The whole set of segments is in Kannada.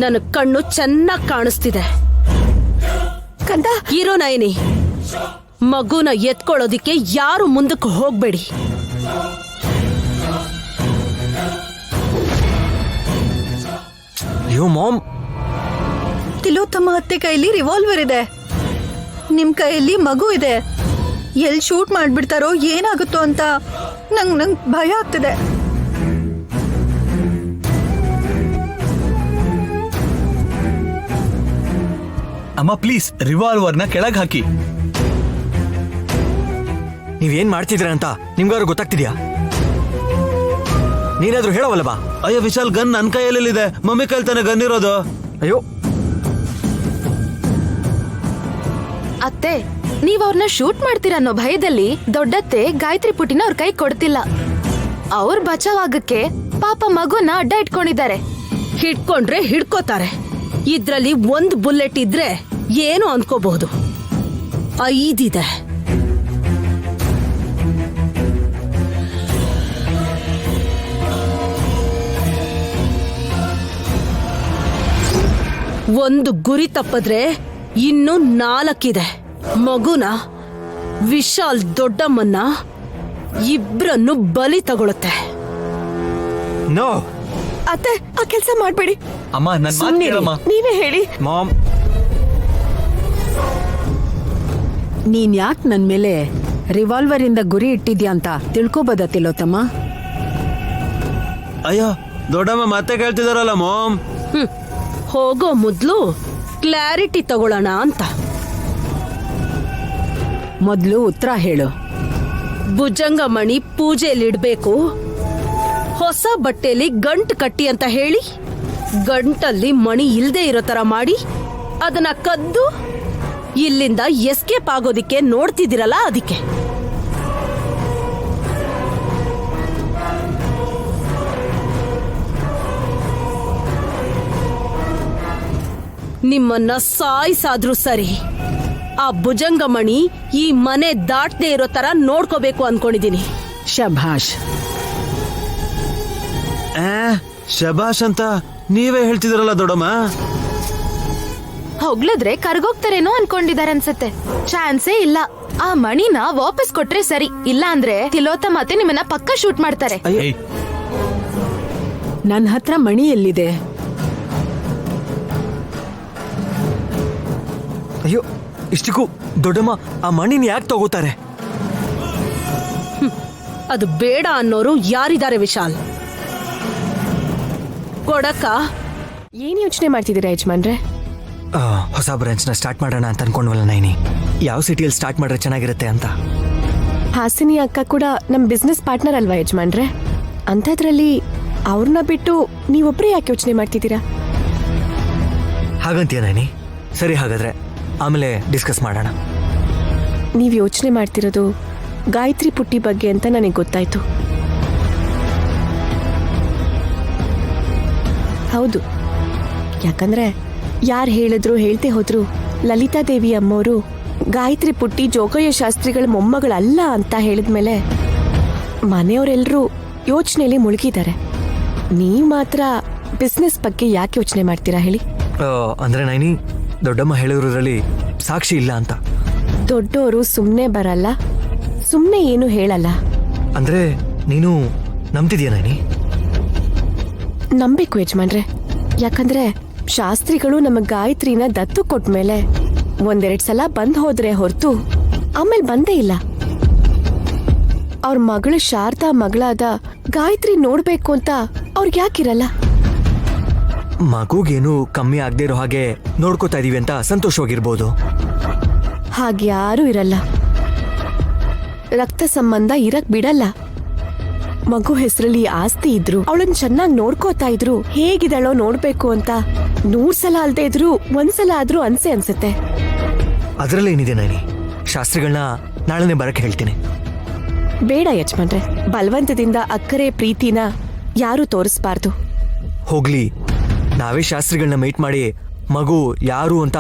ನನ್ನ ಕಣ್ಣು ಚೆನ್ನಾಗಿ ಕಾಣಿಸ್ತಿದೆ. ಕಂದ ಇರೋ ನಯನಿ, ಮಗುನ ಎತ್ಕೊಳ್ಳೋದಿಕ್ಕೆ ಯಾರು ಮುಂದಕ್ಕೆ ಹೋಗ್ಬೇಡಿ. ಅಯ್ಯೋ ಮಾಮ್, ತಿಲೋತ್ತಮ ಅತ್ತೆ ಕೈಲಿ ರಿವಾಲ್ವರ್ ಇದೆ, ನಿಮ್ ಕೈಯಲ್ಲಿ ಮಗು ಇದೆ. ಎಲ್ಲಿ ಶೂಟ್ ಮಾಡ್ಬಿಡ್ತಾರೋ ಏನಾಗುತ್ತೋ ಅಂತ ನಂಗ್ ಭಯ ಆಗ್ತಿದೆ. ಅಮ್ಮ ಪ್ಲೀಸ್ ರಿವಾಲ್ವರ್ನ ಕೆಳಗೆ ಹಾಕಿ. ನೀವೇನ್ ಮಾಡ್ತಿದ್ರ ಅಂತ ನಿಮ್ಗಾರು ಗೊತ್ತಾಗ್ತಿದ್ಯಾ? ನೀನಾದ್ರೂ ಹೇಳವಲ್ಲ ಬಾ. ಅಯ್ಯೋ ವಿಶಾಲ್, ಗನ್ ನನ್ನ ಕೈಯಲ್ಲಿದೆ. ಮಮ್ಮಿ ಕೈಲಿ ತಾನೆ ಗನ್ ಇರೋದು. ಅಯ್ಯೋ ಅತ್ತೆ, ನೀವ್ ಅವ್ರನ್ನ ಶೂಟ್ ಮಾಡ್ತೀರ ಅನ್ನೋ ಭಯದಲ್ಲಿ ದೊಡ್ಡತ್ತೆ ಗಾಯತ್ರಿ ಪುಟಿನ ಅವ್ರ ಕೈ ಕೊಡ್ತಿಲ್ಲ. ಅವ್ರ ಬಚಾವಾಗಕ್ಕೆ ಪಾಪ ಮಗುನ ಅಡ್ಡ ಇಟ್ಕೊಂಡಿದ್ದಾರೆ. ಹಿಡ್ಕೊಂಡ್ರೆ ಹಿಡ್ಕೋತಾರೆ. ಇದ್ರಲ್ಲಿ ಒಂದು ಬುಲೆಟ್ ಇದ್ರೆ ಏನು ಅನ್ಕೋಬಹುದು, 5 ಇದೆ. ಒಂದು ಗುರಿ ತಪ್ಪಿದ್ರೆ ಇನ್ನು 4 ಇದೆ. ಮಗುನ, ವಿಶಾಲ್ ದೊಡ್ಡಮ್ಮನ್ನ, ಇಬ್ರನ್ನು ಬಲಿ ತಗೊಳುತ್ತೆ. ನೋ ಅತ್ತೆ, ಆ ಕೆಲಸ ಮಾಡ್ಬೇಡಿ. ಅಮ್ಮ ನನ್ನ ಮಾತು ಕೇಳಮ್ಮ. ನೀವೇ ಹೇಳಿ. ಮಾಮ್, ನೀನ್ ಯಾಕೆ ನನ್ ಮೇಲೆ ರಿವಾಲ್ವರ್ ಇಂದ ಗುರಿ ಇಟ್ಟಿದ್ಯಾ ಅಂತ ತಿಳ್ಕೊಬೋದ ತಿಲೋತ್ತಮ್ಮ? ಅಯ್ಯೋ ದೊಡ್ಡಮ್ಮ ಮತ್ತೆ ಕೇಳ್ತಿದಾರಲ್ಲ ಮಾಮ್. ಹೋಗೋ ಮೊದ್ಲು ಕ್ಲಾರಿಟಿ ತಗೊಳ್ಳೋಣ ಅಂತ. ಮೊದ್ಲು ಉತ್ತರ ಹೇಳು. ಭುಜಂಗಮಣಿ ಪೂಜೆಯಲ್ಲಿಡ್ಬೇಕು, ಹೊಸ ಬಟ್ಟೆಯಲ್ಲಿ ಗಂಟು ಕಟ್ಟಿ ಅಂತ ಹೇಳಿ ಗಂಟಲ್ಲಿ ಮಣಿ ಇಲ್ದೇ ಇರೋ ತರ ಮಾಡಿ ಅದನ್ನ ಕದ್ದು ಇಲ್ಲಿಂದ ಎಸ್ಕೇಪ್ ಆಗೋದಿಕ್ಕೆ ನೋಡ್ತಿದ್ದೀರಲ್ಲ, ಅದಕ್ಕೆ. ನಿಮ್ಮನ್ನ ಸಾಯಿಸಾದ್ರೂ ಸರಿ, ಆ ಭುಜಂಗಮಣಿ ಈ ಮನೆ ದಾಟದೇ ಇರೋ ತರ ನೋಡ್ಕೋಬೇಕು ಅನ್ಕೊಂಡಿದೀನಿ. ಶಭಾಷ್. ಶಬಾಷ್ ಅಂತ ನೀವೇ ಹೇಳ್ತಿದಾರಲ್ಲ ದೊಡ್ಡಮ್ಮ. ಹೊಗ್ಳಿದ್ರೆ ಕರ್ಗೋಗ್ತಾರೇನೋ ಅನ್ಕೊಂಡಿದಾರೆ ಅನ್ಸತ್ತೆ. ಚಾನ್ಸೇ ಇಲ್ಲ. ಆ ಮಣಿನ ವಾಪಸ್ ಕೊಟ್ರೆ ಸರಿ, ಇಲ್ಲ ಅಂದ್ರೆ ತಿಲೋತ್ತಮ ಮತ್ತೆ ನಿಮ್ಮನ್ನ ಪಕ್ಕ ಶೂಟ್ ಮಾಡ್ತಾರೆ. ನನ್ನ ಹತ್ರ ಮಣಿ ಎಲ್ಲಿದೆ? ಅಯ್ಯೋ ಇಷ್ಟಕ್ಕೂ ದೊಡ್ಡಮ್ಮ ಆ ಮಣ್ಣಿನ ಯಾಕೆ ತಗೋತಾರೆ? ಅದು ಬೇಡ ಅನ್ನೋರು ಯಾರಿದ್ದಾರೆ ವಿಶಾಲ್? ಕೊಡಕ. ಏನ್ ಯೋಚನೆ ಮಾಡ್ತಿದ್ದೀರಾ ಯಜಮಾನ್ರೆ? ಹೊಸ ಬ್ರಾಂಚ್ನ ಸ್ಟಾರ್ಟ್ ಮಾಡೋಣ ಅಂತ ಅನ್ಕೊಂಡ್ವಲ್ಲ ನೈನಿ. ಯಾವ ಸಿಟಿಯಲ್ಲಿ ಸ್ಟಾರ್ಟ್ ಮಾಡ್ರೆ ಚೆನ್ನಾಗಿರುತ್ತೆ ಅಂತ. ಹಾಸಿನಿ ಅಕ್ಕ ಕೂಡ ನಮ್ ಬಿಸ್ನೆಸ್ ಪಾರ್ಟ್ನರ್ ಅಲ್ವಾ ಯಜಮಾನ್ರೆ? ಅಂಥದ್ರಲ್ಲಿ ಅವ್ರನ್ನ ಬಿಟ್ಟು ನೀವೊಬ್ರೇ ಯಾಕೆ ಯೋಚನೆ ಮಾಡ್ತಿದ್ದೀರಾ? ಹಾಗಂತೀಯ ನೈನಿ? ಸರಿ, ಹಾಗಾದ್ರೆ ಆಮೇಲೆ ಡಿಸ್ಕಸ್ ಮಾಡೋಣ. ನೀವ್ ಯೋಚನೆ ಮಾಡ್ತಿರೋದು ಗಾಯತ್ರಿ ಪುಟ್ಟಿ ಬಗ್ಗೆ ಅಂತ ನನಗೆ ಗೊತ್ತಾಯ್ತು. ಹೌದು, ಯಾಕಂದ್ರೆ ಯಾರು ಹೇಳಿದ್ರು ಹೇಳ್ತೆ ಹೋದ್ರು ಲಲಿತಾ ದೇವಿ ಅಮ್ಮೋರು ಗಾಯತ್ರಿ ಪುಟ್ಟಿ ಜೋಗಯ್ಯ ಶಾಸ್ತ್ರಿಗಳ ಮೊಮ್ಮಗಳಲ್ಲ ಅಂತ ಹೇಳಿದ್ಮೇಲೆ ಮನೆಯವರೆಲ್ಲರೂ ಯೋಚನೆಯಲ್ಲಿ ಮುಳುಗಿದ್ದಾರೆ. ನೀವ್ ಮಾತ್ರ ಬಿಸ್ನೆಸ್ ಬಗ್ಗೆ ಯಾಕೆ ಯೋಚನೆ ಮಾಡ್ತೀರಾ ಹೇಳಿ? ಅಂದ್ರೆ ನೈನಿ, ದೊಡ್ಡಮ್ಮ ಹೇಳಿರೋದ್ರಲ್ಲಿ ಸಾಕ್ಷಿ ಇಲ್ಲ ಅಂತ. ದೊಡ್ಡೋರು ಸುಮ್ನೆ ಬರಲ್ಲ, ಸುಮ್ನೆ ಏನು ಹೇಳಲ್ಲ. ಅಂದ್ರೆ ನೀನು ನಂಬ್ತಿದ್ಯಾ ನೈನಿ? ನಂಬೇಕು ಯಜಮಾನ್ರೆ. ಯಾಕಂದ್ರೆ ಶಾಸ್ತ್ರಿಗಳು ನಮ್ಮ ಗಾಯತ್ರಿನ ದತ್ತು ಕೊಟ್ಮೇಲೆ 1-2 ಸಲ ಬಂದ್ ಹೋದ್ರೆ ಹೊರತು ಆಮೇಲೆ ಬಂದೇ ಇಲ್ಲ. ಅವ್ರ ಮಗಳು ಶಾರದಾ ಮಗಳಾದ ಗಾಯತ್ರಿ ನೋಡ್ಬೇಕು ಅಂತ ಅವ್ರಿಗೆ ಯಾಕಿರಲ್ಲ? ಮಗುಗೇನು ಕಮ್ಮಿ ಆಗದೆ ಇರೋ ಹಾಗೆ ನೋಡ್ಕೋತಾ ಇದೀವಿ ಅಂತ ಸಂತೋಷವಾಗಿರ್ಬೋದು. ಹಾಗ್ಯಾರೂ ಇರಲ್ಲ. ರಕ್ತ ಸಂಬಂಧ ಇರಕ್ ಬಿಡಲ್ಲ. ಮಗು ಹೆಸರಲ್ಲಿ ಆಸ್ತಿ ಇದ್ರು ಅವಳನ್ನ ಚೆನ್ನಾಗಿ ನೋಡ್ಕೋತಾ ಇದ್ರು ಹೇಗಿದಳೋ ನೋಡ್ಬೇಕು ಅಂತ 100 ಸಲ ಅಲ್ದೇ ಇದ್ರು 1 ಸಲ ಆದ್ರೂ ಅನ್ಸುತ್ತೆ. ಅದರಲ್ಲೇನಿದೆ ನೈನಿ, ಶಾಸ್ತ್ರಿಗಳನ್ನ ನಾಳೆನೆ ಬರಕ್ಕೆ ಹೇಳ್ತೀನಿ. ಬೇಡ ಯಜಮಾನ್ರೆ, ಬಲವಂತದಿಂದ ಅಕ್ಕರೆ ಪ್ರೀತಿನ ಯಾರು ತೋರಿಸ್ಬಾರ್ದು. ಹೋಗ್ಲಿ, ನಾವೇ ಶಾಸ್ತ್ರಿಗಳನ್ನ ಮೀಟ್ ಮಾಡಿ ಮಗು ಯಾರು ಅಂತ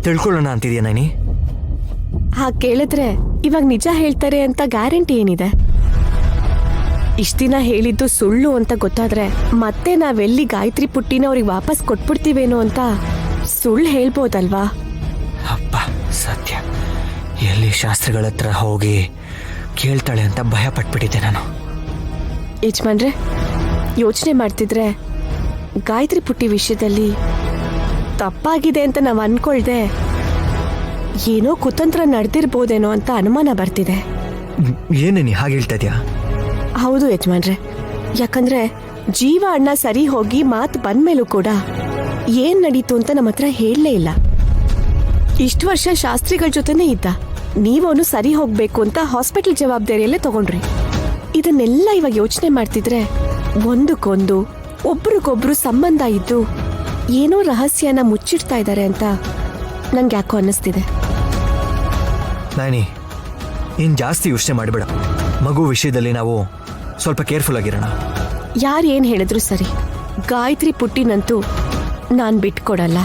ತಿಳ್ಕೊಳ್ಳೋಣ ಅಂತಿದ್ಯಾ ನೈನಿ? ಹಾಗೆ ಕೇಳಿದ್ರೆ ಇವಾಗ ನಿಜ ಹೇಳ್ತಾರೆ ಅಂತ ಗ್ಯಾರಂಟಿ ಏನಿದೆ? ಇಷ್ಟ ದಿನ ಹೇಳಿದ್ದು ಸುಳ್ಳು ಅಂತ ಗೊತ್ತಾದ್ರೆ ಮತ್ತೆ ನಾವೆಲ್ಲಿ ಗಾಯತ್ರಿ ಪುಟ್ಟಿನ ಅವ್ರಿಗೆ ವಾಪಸ್ ಕೊಟ್ಬಿಡ್ತೀವೇನೋ ಅಂತ ಸುಳ್ಳು ಹೇಳ್ಬೋದಲ್ವಾ? ಅಪ್ಪ ಸತ್ಯ, ಎಲ್ಲಿ ಶಾಸ್ತ್ರಿಗಳ ಹತ್ರ ಹೋಗಿ ಕೇಳ್ತಾಳೆ ಅಂತ ಭಯ ಪಟ್ಬಿಟ್ಟಿದ್ದೆ ನಾನು. ಯಜಮಾನ್ರೆ, ಯೋಚನೆ ಮಾಡ್ತಿದ್ರೆ ಗಾಯತ್ರಿ ಪುಟ್ಟಿ ವಿಷಯದಲ್ಲಿ ತಪ್ಪಾಗಿದೆ ಅಂತ ನಾವು ಅನ್ಕೊಳ್ದೆ ಏನೋ ಕುತಂತ್ರ ನಡೆದಿರ್ಬೋದೇನೋ ಅಂತ ಅನುಮಾನ ಬರ್ತಿದೆ. ಏನೇ ನೀ ಹಾಗೆ ಹೇಳ್ತಾ ಇದೆಯಾ? ಹೌದು ಯಜಮಾನ್ರೆ, ಯಾಕಂದ್ರೆ ಜೀವ ಅಣ್ಣ ಸರಿ ಹೋಗಿ ಮಾತು ಬಂದ್ಮೇಲೂ ಕೂಡ ಏನ್ ನಡೀತು ಅಂತ ನಮ್ಮ ಹತ್ರ ಹೇಳಲೇ ಇಲ್ಲ. ಇಷ್ಟು ವರ್ಷ ಶಾಸ್ತ್ರಿಗಳ ಜೊತೆನೇ ಇದ್ದ. ನೀವವನು ಸರಿ ಹೋಗ್ಬೇಕು ಅಂತ ಹಾಸ್ಪಿಟಲ್ ಜವಾಬ್ದಾರಿಯಲ್ಲೇ ತಗೊಂಡ್ರಿ. ಇದನ್ನೆಲ್ಲ ಇವಾಗ ಯೋಚನೆ ಮಾಡ್ತಿದ್ರೆ ಒಂದಕ್ಕೊಂದು ಒಬ್ರಿಗೊಬ್ರು ಸಂಬಂಧ ಇದ್ದು ಏನೋ ರಹಸ್ಯನ ಮುಚ್ಚಿಡ್ತಾ ಇದ್ದಾರೆ ಅಂತ ನಂಗೆ ಯಾಕೋ ಅನ್ನಿಸ್ತಿದೆ. ನಾನಿ, ಇನ್ ಜಾಸ್ತಿ ಯೋಚನೆ ಮಾಡಬೇಡ. ಮಗು ವಿಷಯದಲ್ಲಿ ನಾವು ಸ್ವಲ್ಪ ಕೇರ್ಫುಲ್ ಆಗಿರೋಣ. ಯಾರು ಏನ್ ಹೇಳಿದ್ರು ಸರಿ, ಗಾಯತ್ರಿ ಪುಟ್ಟಿನಂತೂ ನಾನ್ ಬಿಟ್ಕೊಡಲ್ಲ.